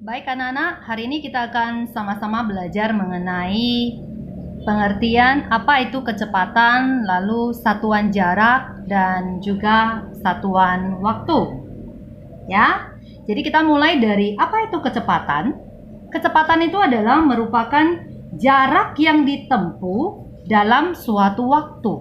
Baik anak-anak, hari ini kita akan sama-sama belajar mengenai pengertian apa itu kecepatan, lalu satuan jarak dan juga satuan waktu. Ya. Jadi kita mulai dari apa itu kecepatan? Kecepatan itu adalah merupakan jarak yang ditempuh dalam suatu waktu.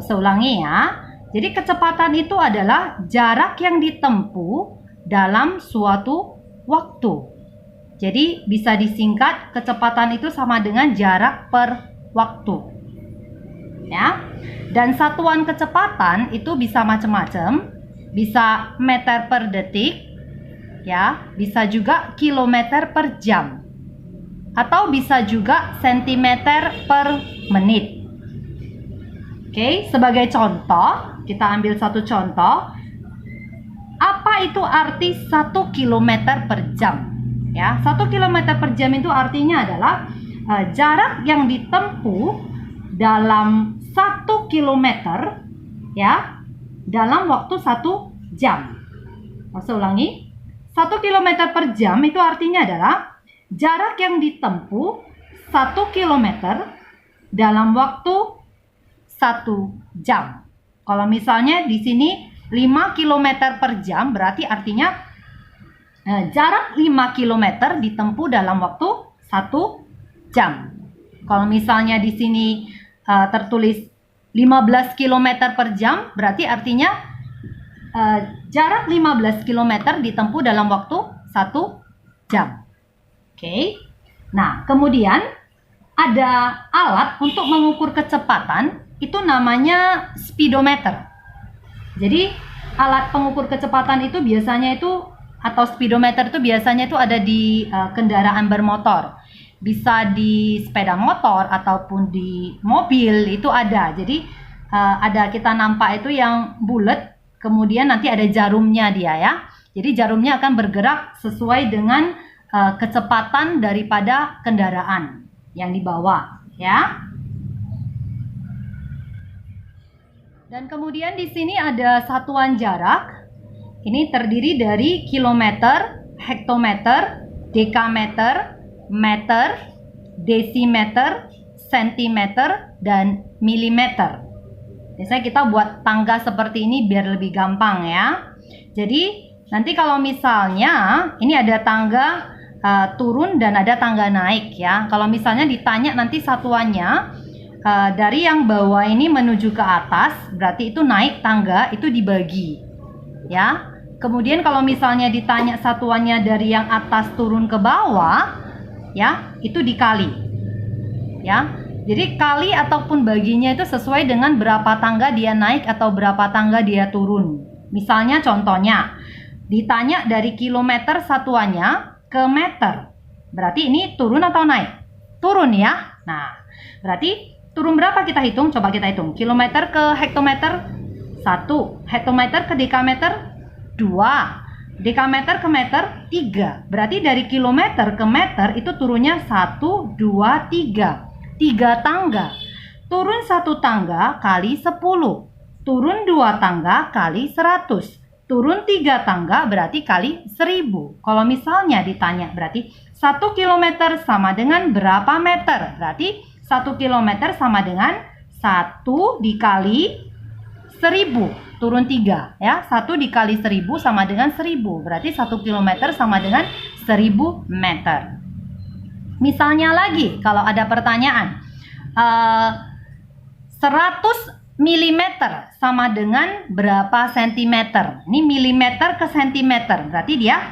Saya ulangi ya. Jadi kecepatan itu adalah jarak yang ditempuh dalam suatu waktu. Jadi bisa disingkat kecepatan itu sama dengan jarak per waktu. Ya. Dan satuan kecepatan itu bisa macam-macam. Bisa meter per detik, ya, bisa juga kilometer per jam. Atau bisa juga sentimeter per menit. Oke, sebagai contoh, kita ambil satu contoh. Apa itu arti 1 km per jam? Ya, 1 km per jam itu artinya adalah jarak yang ditempuh dalam 1 km, ya, dalam waktu 1 jam. Saya ulangi, 1 km per jam itu artinya adalah jarak yang ditempuh 1 km dalam waktu 1 jam. Kalau misalnya di sini 5 km per jam, berarti artinya jarak 5 km ditempuh dalam waktu 1 jam. Kalau misalnya di sini tertulis 15 km per jam, berarti artinya jarak 15 km ditempuh dalam waktu 1 jam. Oke. Nah, kemudian ada alat untuk mengukur kecepatan, itu namanya speedometer. Jadi alat pengukur kecepatan itu biasanya itu, atau speedometer itu biasanya itu ada di kendaraan bermotor. Bisa di sepeda motor ataupun di mobil itu ada. Jadi ada kita nampak itu yang bulat, kemudian nanti ada jarumnya dia ya. Jadi jarumnya akan bergerak sesuai dengan kecepatan daripada kendaraan yang dibawa ya. Dan kemudian di sini ada satuan jarak. Ini terdiri dari kilometer, hektometer, dekameter, meter, desimeter, sentimeter, dan milimeter. Biasanya kita buat tangga seperti ini biar lebih gampang ya. Jadi nanti kalau misalnya ini ada tangga turun dan ada tangga naik ya. Kalau misalnya ditanya nanti satuannya dari yang bawah ini menuju ke atas, berarti itu naik tangga itu dibagi ya. Kemudian kalau misalnya ditanya satuannya dari yang atas turun ke bawah ya, itu dikali ya. Jadi kali ataupun baginya itu sesuai dengan berapa tangga dia naik atau berapa tangga dia turun. Misalnya contohnya ditanya dari kilometer satuannya ke meter, berarti ini turun atau naik? Turun ya. Nah, berarti turun berapa kita hitung? Coba kita hitung. Kilometer ke hektometer 1, hektometer ke dekameter 2, dekameter ke meter 3. Berarti dari kilometer ke meter itu turunnya 1, 2, 3. 3 tangga. Turun 1 tangga kali 10. Turun 2 tangga kali 100. Turun 3 tangga berarti kali 1000. Kalau misalnya ditanya berarti 1 kilometer sama dengan berapa meter? Berarti 1 kilometer sama dengan 1 dikali 1000. Turun 3 ya. 1 dikali 1000 sama dengan 1000. Berarti 1 kilometer sama dengan 1000 meter. Misalnya lagi kalau ada pertanyaan 100 milimeter sama dengan berapa sentimeter? Ini milimeter ke sentimeter, berarti dia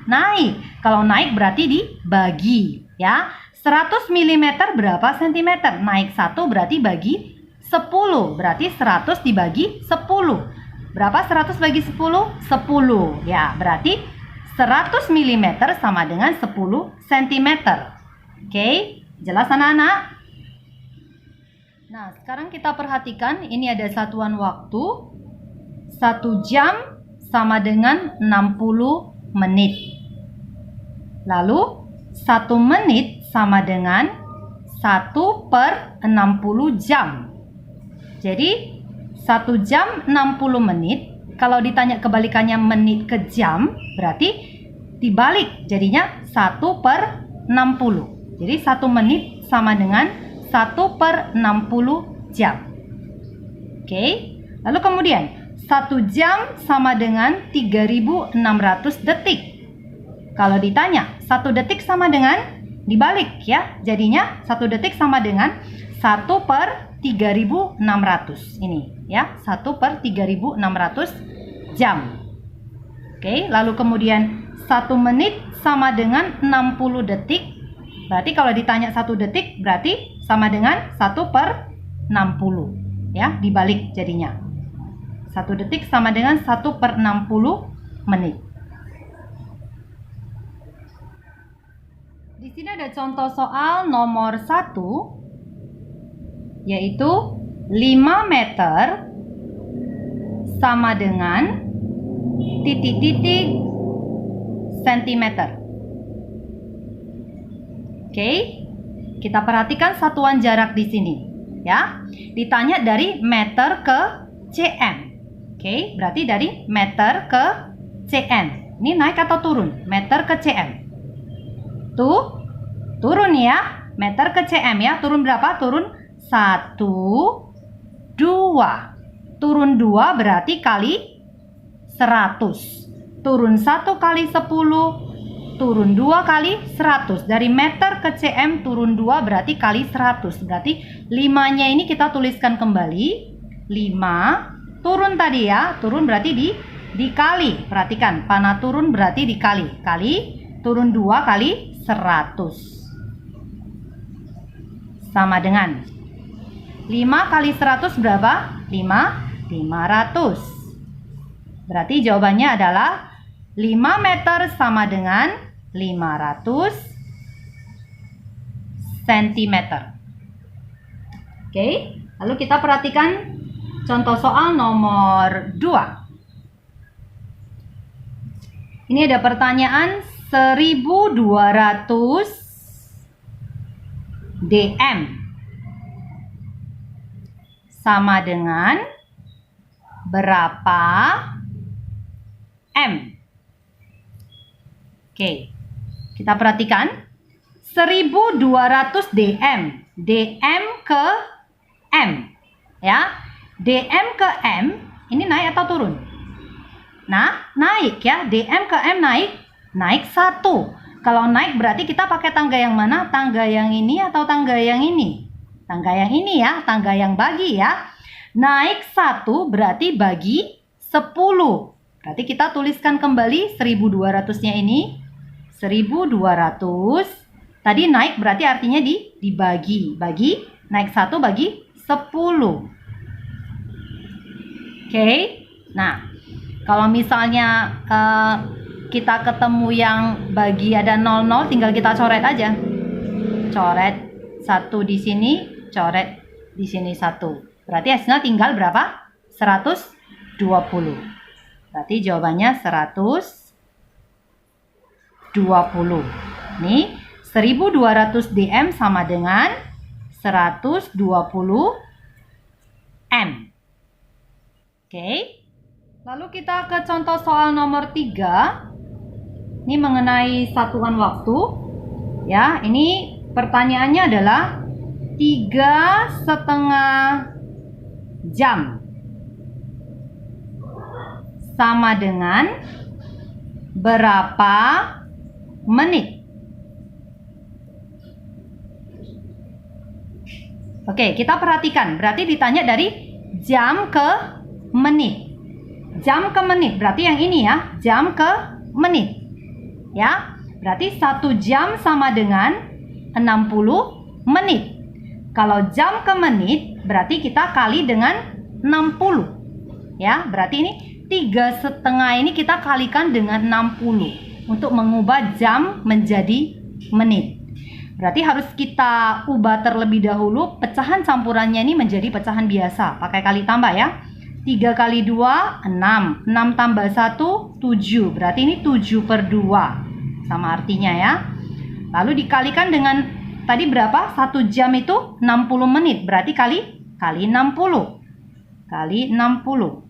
naik. Kalau naik berarti dibagi ya. 100 mm berapa sentimeter? Naik 1 berarti bagi 10. Berarti 100 dibagi 10. Berapa 100 bagi 10? 10. Ya, berarti 100 mm sama dengan 10 cm. Oke, jelas anak-anak? Nah, sekarang kita perhatikan ini ada satuan waktu. 1 jam sama dengan 60 menit. Lalu 1 menit sama dengan 1 per 60 jam. Jadi 1 jam 60 menit. Kalau ditanya kebalikannya menit ke jam, berarti dibalik jadinya 1/60. Jadi 1 menit sama dengan 1/60 jam. Oke, lalu kemudian 1 jam sama dengan 3600 detik. Kalau ditanya 1 detik sama dengan, dibalik ya, jadinya 1 detik sama dengan 1/3600. Ini ya, 1/3600 jam. Oke, lalu kemudian 1 menit sama dengan 60 detik. Berarti kalau ditanya 1 detik berarti sama dengan 1/60 ya, dibalik jadinya. 1 detik sama dengan 1/60 menit. Di sini ada contoh soal nomor 1, yaitu 5 meter sama dengan titik-titik sentimeter. Oke, kita perhatikan satuan jarak di sini ya. Ditanya dari meter ke cm. Oke, berarti dari meter ke cm. Ini naik atau turun? Meter ke cm. Tuh, turun ya. Meter ke cm ya. Turun berapa? Turun 1, 2. Turun 2 berarti kali 100. Turun 1 kali 10, turun 2 kali 100. Dari meter ke cm turun 2 berarti kali 100. Berarti 5-nya ini kita tuliskan kembali. 5, turun tadi ya. Turun berarti dikali. Perhatikan, panah turun berarti dikali. Kali, turun 2 kali 100. Sama dengan 5 kali 100 berapa? 500. Berarti jawabannya adalah 5 meter sama dengan 500 cm. Oke, lalu kita perhatikan contoh soal nomor 2. Ini ada pertanyaan 1200 dm sama dengan berapa m? Oke, kita perhatikan 1200 dm, dm ke m ya. Dm ke m ini naik atau turun? Nah, naik ya. Dm ke m naik 1. Kalau naik berarti kita pakai tangga yang mana? Tangga yang ini atau tangga yang ini? Tangga yang ini ya, tangga yang bagi ya. Naik 1 berarti bagi 10. Berarti kita tuliskan kembali 1200-nya ini. 1200 tadi naik berarti artinya dibagi. Bagi, naik 1 bagi 10. Oke. Nah, kalau misalnya kita ketemu yang bagi ada 00, tinggal kita coret aja. Coret 1 di sini, coret di sini 1. Berarti hasilnya tinggal berapa? 120. Berarti jawabannya 120. Nih, 1200 dm sama dengan 120 m. Oke. Lalu kita ke contoh soal nomor 3. Ini mengenai satuan waktu. Ya, ini pertanyaannya adalah 3,5 jam sama dengan berapa menit? Oke, kita perhatikan. Berarti ditanya dari jam ke menit. Jam ke menit. Berarti yang ini ya, jam ke menit. Ya, berarti 1 jam sama dengan 60 menit. Kalau jam ke menit, berarti kita kali dengan 60. Ya, berarti ini 3,5 ini kita kalikan dengan 60 untuk mengubah jam menjadi menit. Berarti harus kita ubah terlebih dahulu pecahan campurannya ini menjadi pecahan biasa. Pakai kali tambah ya. 3 kali 2, 6. 6 tambah 1, 7. Berarti ini 7/2. Sama artinya ya. Lalu dikalikan dengan tadi berapa? 1 jam itu 60 menit. Berarti kali 60. Kali 60.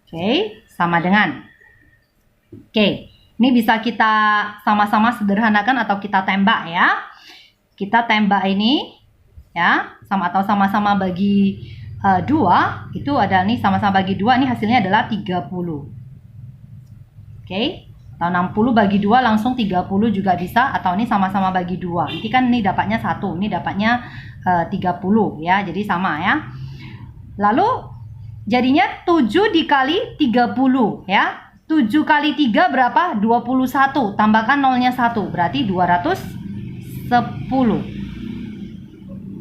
Oke, sama dengan. Oke, Ini bisa kita sama-sama sederhanakan atau kita tembak ya. Kita tembak ini ya, sama-sama bagi 2, itu adalah nih sama-sama bagi 2, ini hasilnya adalah 30. Oke, atau 60 bagi 2 langsung 30 juga bisa, atau ini sama-sama bagi 2. Nanti kan ini dapatnya 1, ini dapatnya 30 ya, jadi sama ya. Lalu jadinya 7 dikali 30 ya. 7 kali 3 berapa? 21. Tambahkan nolnya 1. Berarti 210.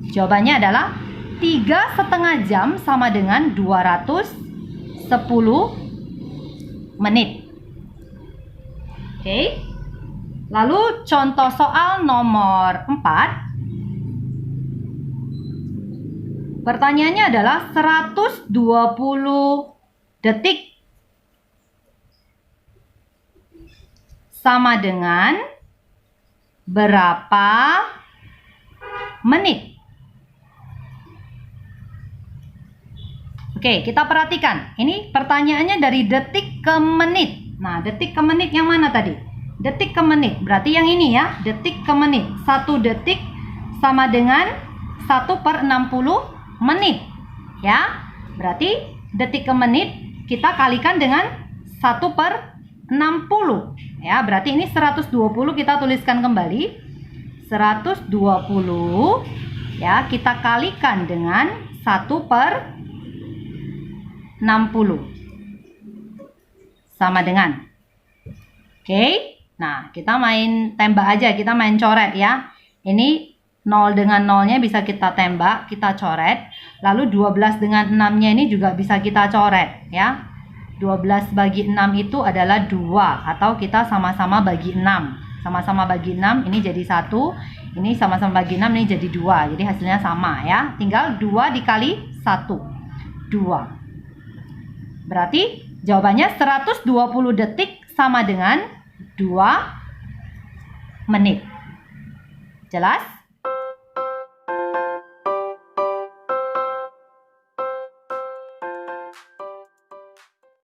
Jawabannya adalah 3,5 jam sama dengan 210 menit. Oke. Lalu contoh soal nomor 4. Pertanyaannya adalah 120 detik sama dengan berapa menit? Oke, kita perhatikan. Ini pertanyaannya dari detik ke menit. Nah, detik ke menit yang mana tadi? Detik ke menit. Berarti yang ini ya, detik ke menit. 1 detik sama dengan 1/60 menit. Ya, berarti detik ke menit kita kalikan dengan 1/60. Ya, berarti ini 120 kita tuliskan kembali. 120 ya, kita kalikan dengan 1/60 sama dengan. Oke. Nah, kita main tembak aja, kita main coret ya. Ini 0 dengan 0-nya bisa kita tembak, kita coret. Lalu 12 dengan 6-nya ini juga bisa kita coret ya. 12 bagi 6 itu adalah 2, atau kita sama-sama bagi 6. Sama-sama bagi 6, ini jadi 1. Ini sama-sama bagi 6, ini jadi 2. Jadi hasilnya sama ya. Tinggal 2 dikali 1. 2. Berarti jawabannya 120 detik sama dengan 2 menit. Jelas?